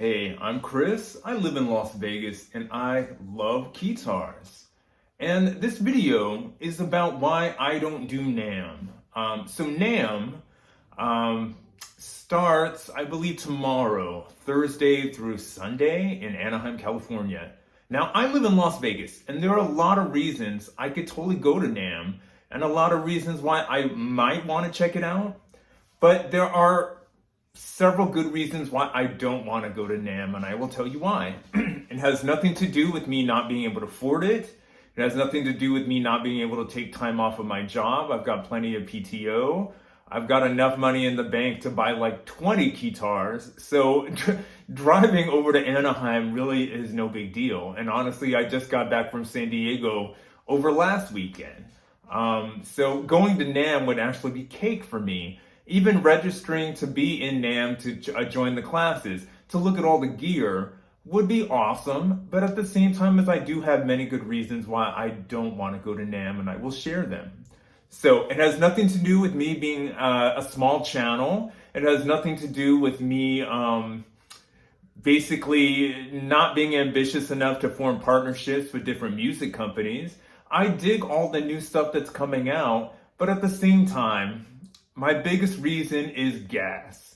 Hey, I'm Chris. I live in Las Vegas and I love Keytars. And this video is about why I don't do NAMM. So NAMM starts, I believe, tomorrow, Thursday through Sunday in Anaheim, California. Now, I live in Las Vegas, and there are a lot of reasons I could totally go to NAMM, and a lot of reasons why I might want to check it out. But there are several good reasons why I don't want to go to NAMM, and I will tell you why. It has nothing to do with me not being able to afford it. It has nothing to do with me not being able to take time off of my job. I've got plenty of PTO. I've got enough money in the bank to buy like 20 Keytars. So driving over to Anaheim really is no big deal. And honestly, I just got back from San Diego over last weekend. So going to NAMM would actually be cake for me. Even registering to be in NAMM to join the classes, to look at all the gear would be awesome. But at the same time, as I do have many good reasons why I don't want to go to NAMM, and I will share them. So it has nothing to do with me being a small channel. It has nothing to do with me basically not being ambitious enough to form partnerships with different music companies. I dig all the new stuff that's coming out, but at the same time, my biggest reason is G.A.S,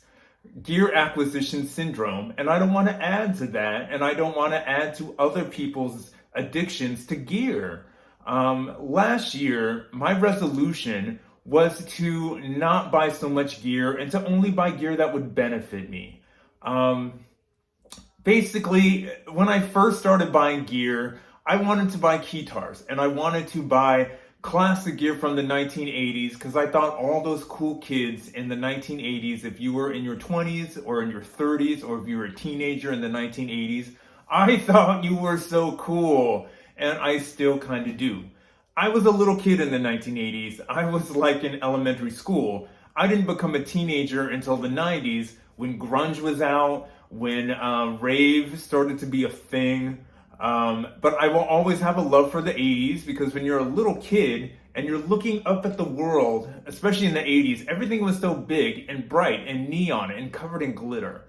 gear acquisition syndrome, and I don't want to add to that, and I don't want to add to other people's addictions to gear. Last year, my resolution was to not buy so much gear and to only buy gear that would benefit me. Basically, when I first started buying gear, I wanted to buy Keytars, and I wanted to buy classic gear from the 1980s because I thought all those cool kids in the 1980s, if you were in your 20s or in your 30s or if you were a teenager in the 1980s, I thought you were so cool, and I still kind of do. I was a little kid in the 1980s. I was like in elementary school. I didn't become a teenager until the 90s when grunge was out, when rave started to be a thing. But I will always have a love for the 80s because when you're a little kid and you're looking up at the world, especially in the 80s, everything was so big and bright and neon and covered in glitter.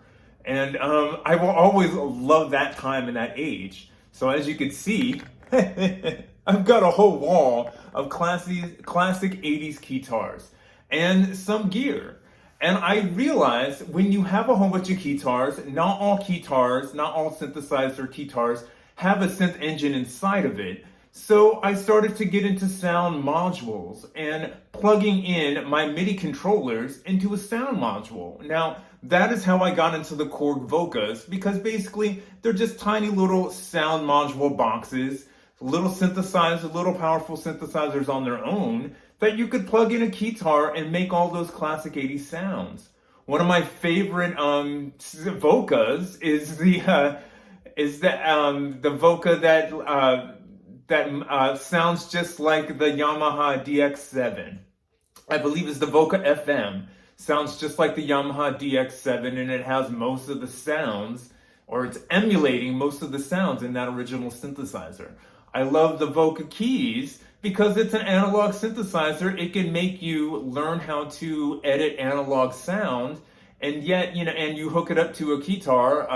And I will always love that time and that age. So as you can see, I've got a whole wall of classic 80s Keytars and some gear. And I realized when you have a whole bunch of Keytars, not all synthesizer Keytars have a synth engine inside of it. So I started to get into sound modules and plugging in my MIDI controllers into a sound module. Now, that is how I got into the Korg Vocas, because basically they're just tiny little sound module boxes, little synthesizers, little powerful synthesizers on their own that you could plug in a Keytar and make all those classic 80s sounds. One of my favorite Vocas is the Voca that sounds just like the Yamaha DX7. I believe it's the Voca FM. Sounds just like the Yamaha DX7, and it has most of the sounds, or it's emulating most of the sounds in that original synthesizer. I love the Voca keys because it's an analog synthesizer. It can make you learn how to edit analog sound, and yet, and you hook it up to a Keytar.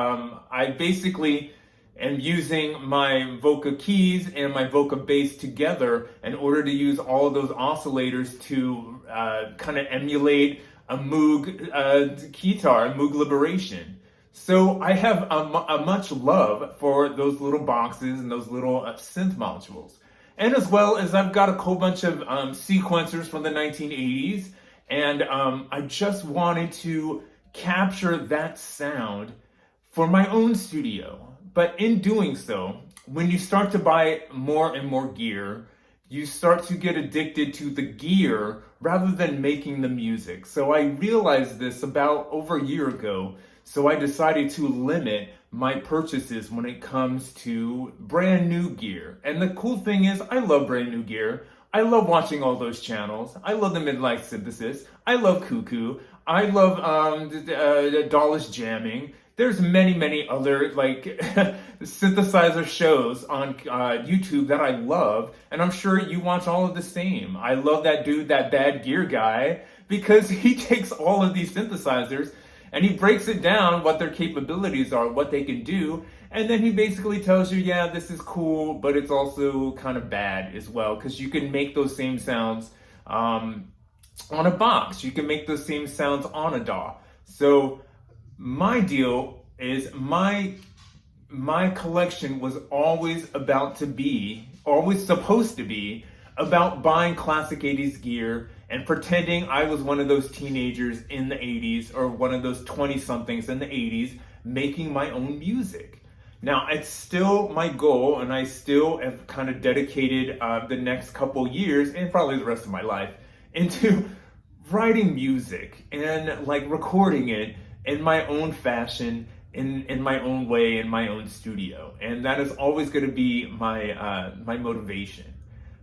I basically am using my Voca keys and my Voca bass together in order to use all of those oscillators to kind of emulate a Moog Keytar, Moog Liberation. So I have a much love for those little boxes and those little synth modules. And as well as I've got a whole bunch of sequencers from the 1980s, and I just wanted to capture that sound for my own studio. But in doing so, when you start to buy more and more gear, you start to get addicted to the gear rather than making the music. So I realized this about over a year ago, so I decided to limit my purchases when it comes to brand new gear. And the cool thing is, I love brand new gear. I love watching all those channels. I love the Midlife Synthesis. I love Cuckoo. I love Dawlish Jamming. There's many other like synthesizer shows on YouTube that I love, and I'm sure you watch all of the same. I love that dude, that Bad Gear guy, because he takes all of these synthesizers And he breaks it down, what their capabilities are, what they can do. And then he basically tells you, yeah, this is cool, but it's also kind of bad as well, because you can make those same sounds on a box. You can make those same sounds on a DAW. So my deal is my collection was always supposed to be about buying classic 80s gear and pretending I was one of those teenagers in the 80s or one of those 20-somethings in the 80s making my own music. Now, it's still my goal, and I still have kind of dedicated the next couple years, and probably the rest of my life, into writing music and like recording it in my own fashion, in my own way, in my own studio. And that is always going to be my motivation.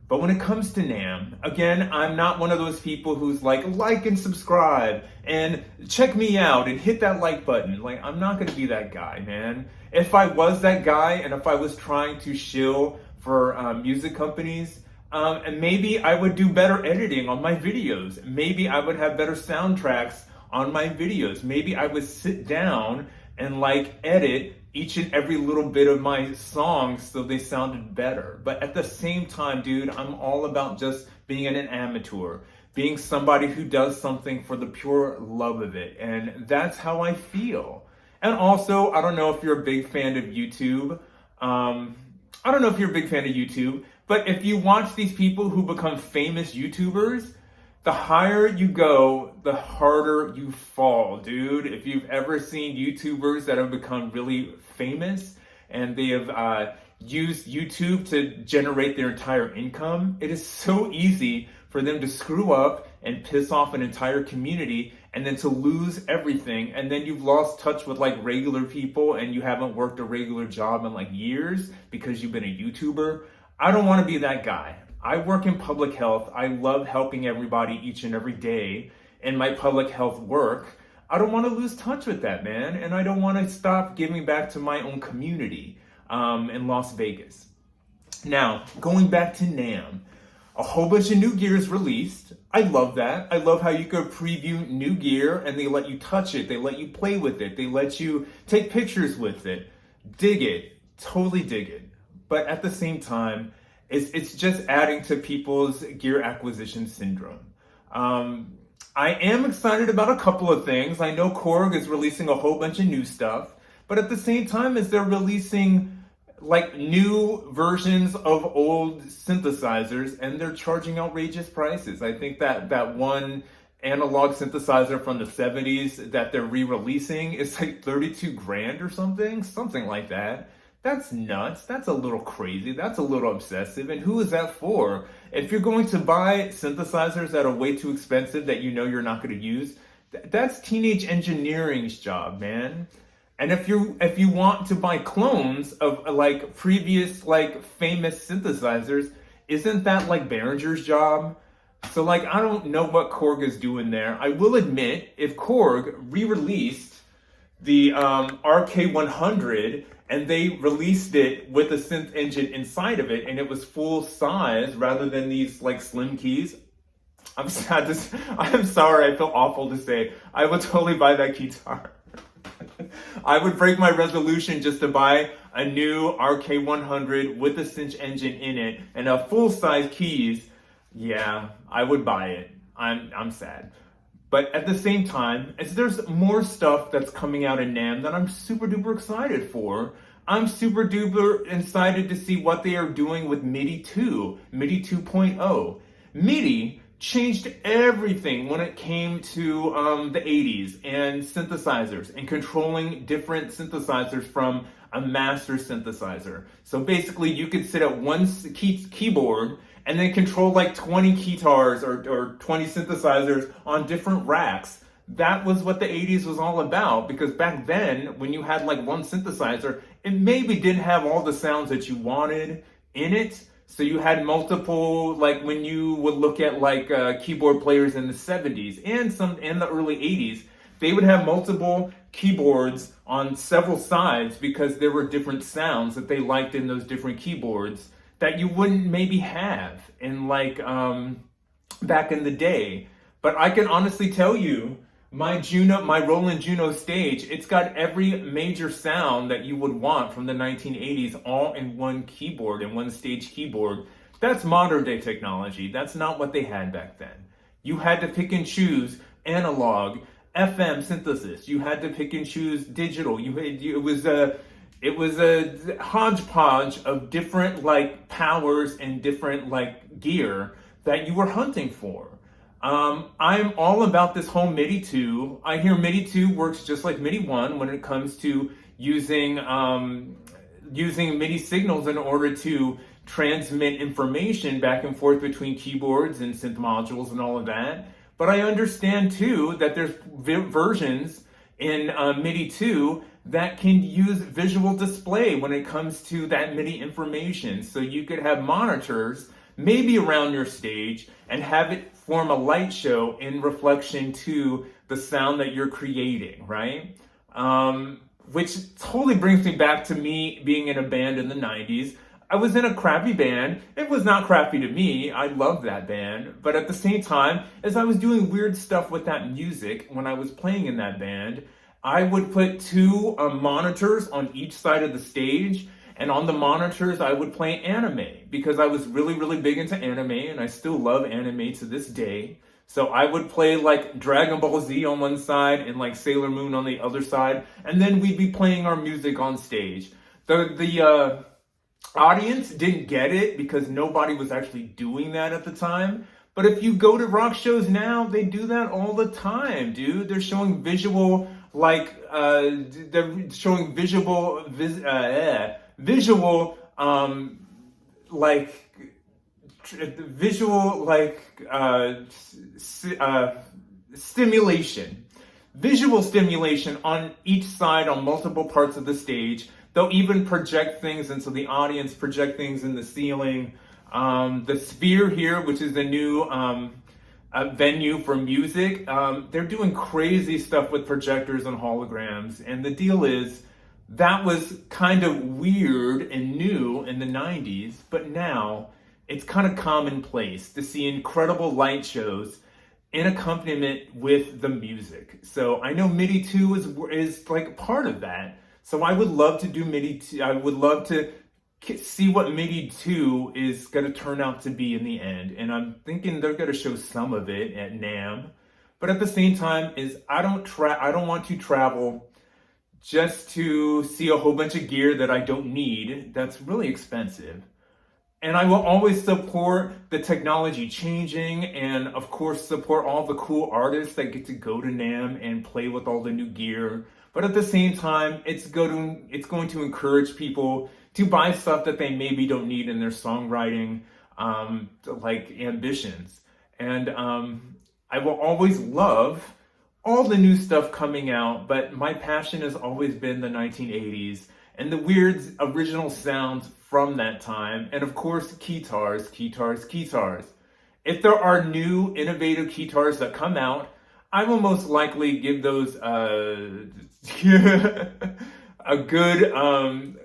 But when it comes to NAMM, again, I'm not one of those people who's like and subscribe and check me out and hit that like button. Like, I'm not gonna be that guy, man. If I was that guy and if I was trying to shill for music companies, and maybe I would do better editing on my videos. Maybe I would have better soundtracks on my videos. Maybe I would sit down and like edit each and every little bit of my songs so they sounded better. But at the same time, dude, I'm all about just being an amateur, being somebody who does something for the pure love of it. And that's how I feel. And also, I don't know if you're a big fan of YouTube. But if you watch these people who become famous YouTubers, the higher you go, the harder you fall, dude. If you've ever seen YouTubers that have become really famous and they have used YouTube to generate their entire income, it is so easy for them to screw up and piss off an entire community and then to lose everything. And then you've lost touch with like regular people and you haven't worked a regular job in like years because you've been a YouTuber. I don't want to be that guy. I work in public health. I love helping everybody each and every day in my public health work. I don't want to lose touch with that, man. And I don't want to stop giving back to my own community in Las Vegas. Now, going back to NAMM, a whole bunch of new gear is released. I love that. I love how you can preview new gear and they let you touch it. They let you play with it. They let you take pictures with it. Dig it. Totally dig it. But at the same time, it's just adding to people's gear acquisition syndrome. I am excited about a couple of things. I know Korg is releasing a whole bunch of new stuff, but at the same time as they're releasing like new versions of old synthesizers and they're charging outrageous prices. I think that one analog synthesizer from the 70s that they're re-releasing is like 32 grand or something like that. That's nuts. That's a little crazy. That's a little obsessive. And who is that for? If you're going to buy synthesizers that are way too expensive that you know you're not going to use, that's teenage engineering's job, man. And if you want to buy clones of like previous like famous synthesizers, isn't that like Behringer's job? So like, I don't know what Korg is doing there. I will admit, if Korg re-released the RK100 and they released it with a synth engine inside of it and it was full size rather than these like slim keys, I'm sorry, I feel awful to say, I would totally buy that Keytar. I would break my resolution just to buy a new RK100 with a cinch engine in it and a full size keys. Yeah, I would buy it. I'm sad. But at the same time, as there's more stuff that's coming out in NAMM that I'm super duper excited for. I'm super duper excited to see what they are doing with MIDI 2, MIDI 2.0. MIDI changed everything when it came to the 80s and synthesizers and controlling different synthesizers from a master synthesizer. So basically you could sit at one keyboard and then control like 20 Keytars or 20 synthesizers on different racks. That was what the 80s was all about, because back then, when you had like one synthesizer, it maybe didn't have all the sounds that you wanted in it. So you had multiple, like when you would look at like keyboard players in the 70s and some in the early 80s, they would have multiple keyboards on several sides because there were different sounds that they liked in those different keyboards that you wouldn't maybe have in like back in the day. But I can honestly tell you, my Roland Juno stage, it's got every major sound that you would want from the 1980s all in one keyboard, in one stage keyboard. That's modern day technology. That's not what they had back then. You had to pick and choose analog, FM synthesis. You had to pick and choose digital. It was a hodgepodge of different like powers and different like gear that you were hunting for. I'm all about this whole MIDI 2. I hear MIDI 2 works just like MIDI 1 when it comes to using MIDI signals in order to transmit information back and forth between keyboards and synth modules and all of that. But I understand too that there's versions in MIDI 2 that can use visual display when it comes to that MIDI information. So you could have monitors maybe around your stage and have it form a light show in reflection to the sound that you're creating, right? Which totally brings me back to me being in a band in the 90s. I was in a crappy band. It was not crappy to me. I loved that band. But at the same time, as I was doing weird stuff with that music when I was playing in that band, I would put two monitors on each side of the stage. And on the monitors, I would play anime because I was really, really big into anime and I still love anime to this day. So I would play like Dragon Ball Z on one side and like Sailor Moon on the other side. And then we'd be playing our music on stage. The audience didn't get it because nobody was actually doing that at the time. But if you go to rock shows now, they do that all the time, dude. They're showing visual like stimulation, visual stimulation on each side on multiple parts of the stage. They'll even project things, and so the audience project things in the ceiling. The Sphere here, which is the new venue for music, they're doing crazy stuff with projectors and holograms. And the deal is, that was kind of weird and new in the 90s, but now it's kind of commonplace to see incredible light shows in accompaniment with the music. So I know MIDI 2 is like part of that. So I would love to do MIDI 2. I would love to see what MIDI 2 is going to turn out to be in the end. And I'm thinking they're going to show some of it at NAMM. But at the same time, I don't want to travel just to see a whole bunch of gear that I don't need. That's really expensive. And I will always support the technology changing and of course support all the cool artists that get to go to NAMM and play with all the new gear. But at the same time, it's going to encourage people to buy stuff that they maybe don't need in their songwriting like ambitions. And I will always love all the new stuff coming out, but my passion has always been the 1980s and the weird original sounds from that time. And of course, Keytars. If there are new innovative Keytars that come out, I will most likely give those a good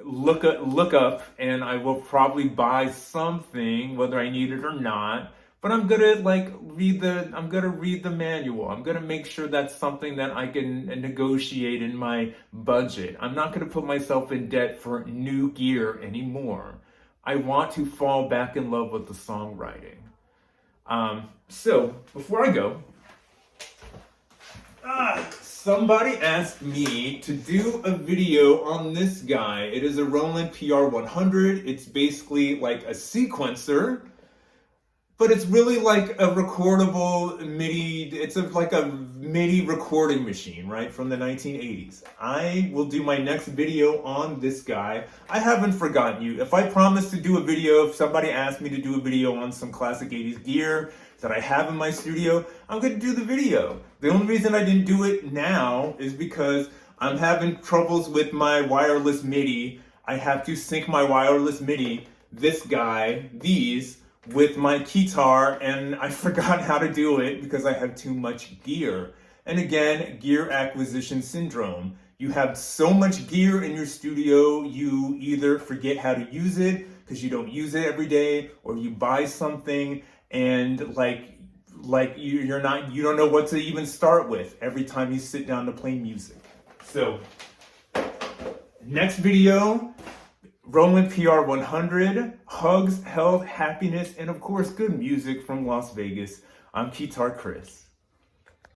look up, and I will probably buy something, whether I need it or not. But I'm gonna read the manual. I'm gonna make sure that's something that I can negotiate in my budget. I'm not gonna put myself in debt for new gear anymore. I want to fall back in love with the songwriting. So before I go, somebody asked me to do a video on this guy. It is a Roland PR100. It's basically like a sequencer, but it's really like a recordable MIDI. It's like a MIDI recording machine, right, from the 1980s. I will do my next video on this guy. I haven't forgotten you. If I promise to do a video, if somebody asked me to do a video on some classic 80s gear that I have in my studio, I'm going to do the video. The only reason I didn't do it now is because I'm having troubles with my wireless MIDI. I have to sync my wireless MIDI, these, with my Keytar, and I forgot how to do it because I have too much gear. And again, gear acquisition syndrome. You have so much gear in your studio, you either forget how to use it because you don't use it every day, or you buy something and like you don't know what to even start with every time you sit down to play music. So next video, Roland PR100, hugs, health, happiness, and of course good music from Las Vegas. I'm Keytar Chris.